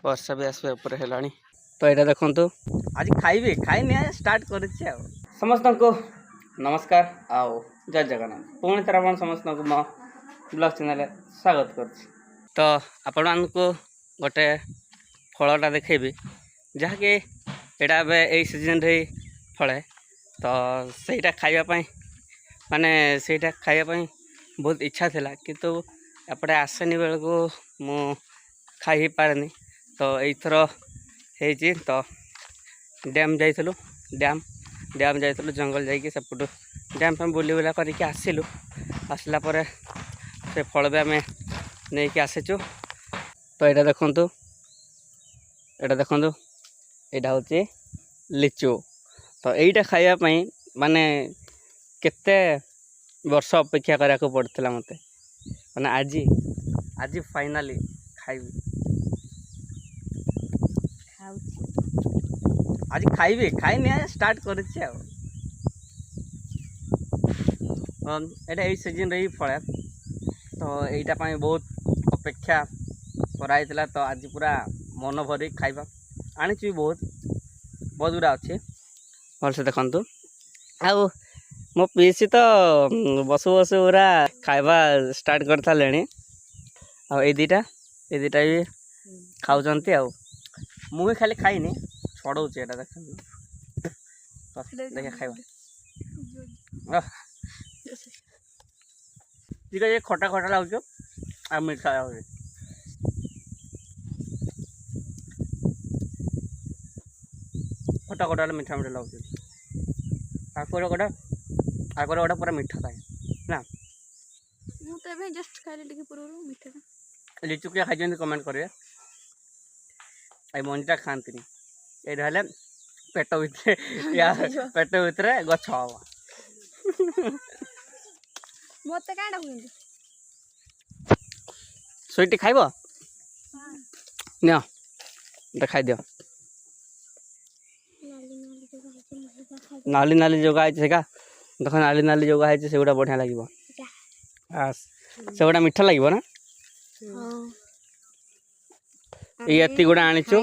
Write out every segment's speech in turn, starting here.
वर्षा भी आसवा ऊपर है तो यहाँ देखु आज खाइबे खाइनी स्टार्ट कर समस्त को नमस्कार आओ जय जगन्नाथ पुणी थर आप समस्त को मो ब्लॉग चैनल स्वागत कर तो आपण मानक गोटे फलटा देखेबी जहाँकि यहाँ ए सीजन रे फले तो सहीटा खाइबापी माने सहीटा खाइबापी बहुत इच्छा थिला किंतु एपटे आसेनी बेल को मु खाई पारेनी तो एथर होती तो डैम जाइलु डैम जाइलु जंगल जाइए सेपटू डैम पे बुली बुला करके आसिलु आसला पर से फल भी आम नहीं आसीचु तो यहाँ देखु यहाँ हूँ लिचु तो यहीटा खाइबापी माने केते वर्ष अपेक्षा करा पड़ता मत माने आज फाइनाली खाइबी आज खाइबे खाइनी स्टार्ट कर सीजन रे फले तो यहीटा बहुत अपेक्षा कराइला तो आज पूरा मन भरी खाइबा आनी बहुत गुड़ा अच्छे भलसे देखु आउ मो पीसी तो बसु बसु पूरा खाइबा स्टार्ट कर सारे आई दुटा भी खाऊँ मुझे खाली खाइनी छड़ाऊे यहाँ देखिए खाइबा ठीक है खटा खटा लगुच आ मीठा लगे खटा खटा मीठा मीठा लगुच आकर गोटा पूरा मीठा था ना मुझे जस्ट खाइले पूर्व मीठा लिचु क्या खाई कमेंट करेंगे आई मंजीटा खाती ये पेट भितर पेट भितर गछ हम मत स्वीट खाइब नि खाई दियो नाली नाली जोगा है देख नाली नाली जोगा है से गुड़ा बढ़िया लगे से गुड़ा मीठा लगे ना ये गुड़ा आनीचु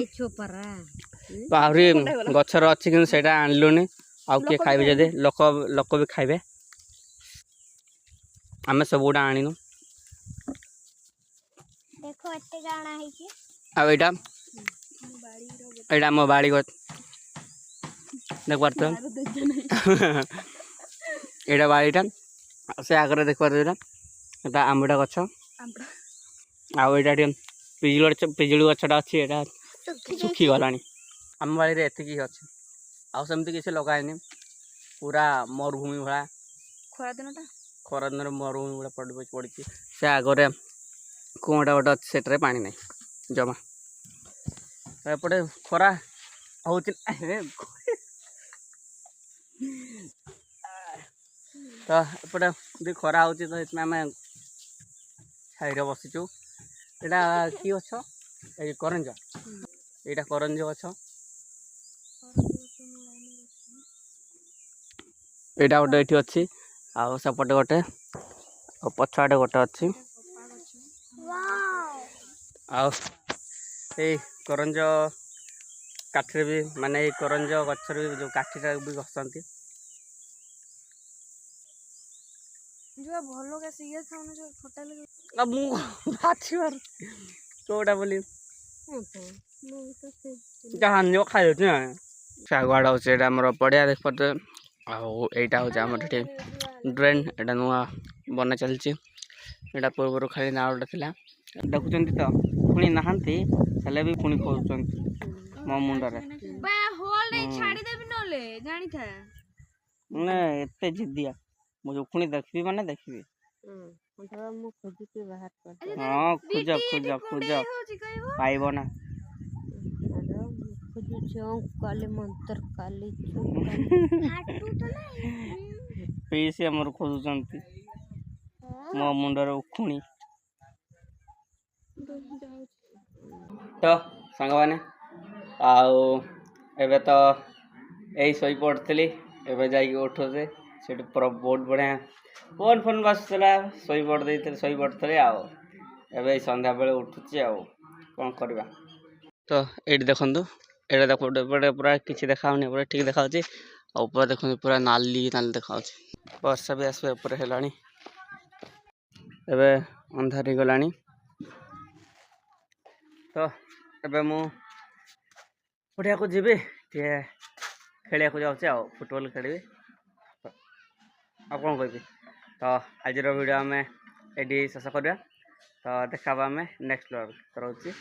तो आहरी गचर अच्छी कि आणलुनि आउ किए खाइबे जदि लोक भी खाइबे आमे सब गुड़ा आनिनु देखो एते गाना है कि अब एटा मो बाड़ी गछ देख पारत एटा बाड़ीटा से आगे देख पार आंबटा गछ आउ एटा पिजुड़ी गछटा अच्छी एटा सुखी गला आम बाड़ी एति अच्छे आमती किसी लगाएनि पूरा मरुभूमि भाया खरा दिन मरुभूमि भाया पड़ी से आगे कुआटा गोटे अच्छे सेटे पानी ना जमा एपटे खरा हो तो एपटे खरा हो तो आम छाई बसीचु यहाँ कि गछ ये करंज यहाँ करंज गछ यहाँ गोटे ये अच्छी आउ सेपटे गोटे पछाड़े गोटे अच्छी आउ करंज काठी भी माने करंज गचर भी जो काठीटा भी घसती कौटा बोली जहाँ खाई शागुआड़ हो आम पड़िया देख पारे आईटा हूँ ड्रेन यहाँ नुआ बना चलती यहाँ पूर्व खाली नाड़ा था देखुं तो पुणी नहांती हेले भी पुणी खोज मो मुंडे एत जिदिया मुझे पुणी देखी माने देखी हाँ खोज खोज खोज पाइब ना पीसी आमर खोजुंट मो मुंडर उखुणी तो सांग मैंने आवे तो यही शई पड़ी एवं जा उठुचे से बहुत बढ़िया फोन फोन बासुला शई पड़ी शई पड़ी आवे संध्या बेले उठुची कौन करवा। तो ये देखु एटा देखो पूरा किसी देखा ठीक देखा ऊपर देखो पूरा नाली नाली देखा वर्षा भी आसवे ऊपर है एबे अंधारी गलानी तो एबे मु पढ़िया को जीवी खेलिया को जाऊँ आ फुटबॉल खेली आ कौन कह तो आज वीडियो आम ये शेष करा तो देखा आम नेक्स्ट ब्लॉग तो रोचे।